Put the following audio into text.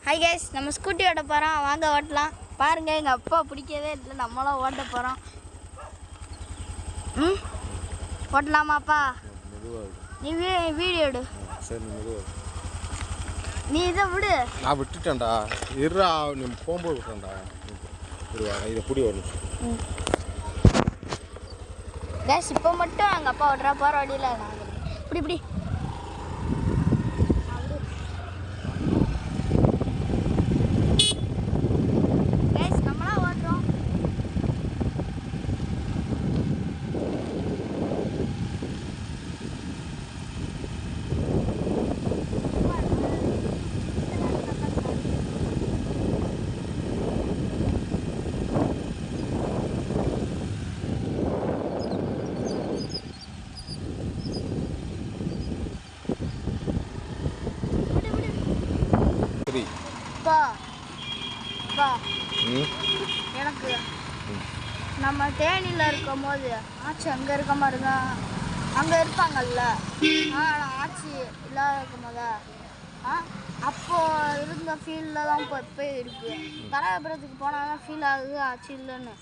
Hi guys, நம்ம scooty ஓட்ட போகிறோம். வாங்க ஓட்டலாம். பாருங்கள், எங்கள் அப்பா பிடிக்கவே இல்லை, நம்மளாம் ஓட்ட போகிறோம். ஓட்டலாமாப்பா? நீ வீடியோ எடு. சரி, நீ இதை விடு. நான் விட்டுட்டேன்டா. இருடா, நீ போகும்போது விட்டுறேன்டா. இதை பிடி வரணும். கேஸ் இப்போ மட்டும் எங்கள் அப்பா ஓட்டுறா, போகிற வழியில் நான் இப்படி கேஸ் நம்மளாம் ஓட்டுறோம். எனக்கு நம்ம தேனியில் இருக்கும் போது ஆச்சி அங்கே இருக்க மாதிரிங்க, அங்கே இருப்பாங்கல்ல, ஆச்சி இல்லாத இருக்கும் போத அப்போது இருந்த ஃபீலில் தான் இப்போ இருக்குது. தராபுரத்துக்கு போனால் தான் ஃபீல் ஆகுது ஆச்சி இல்லைன்னு.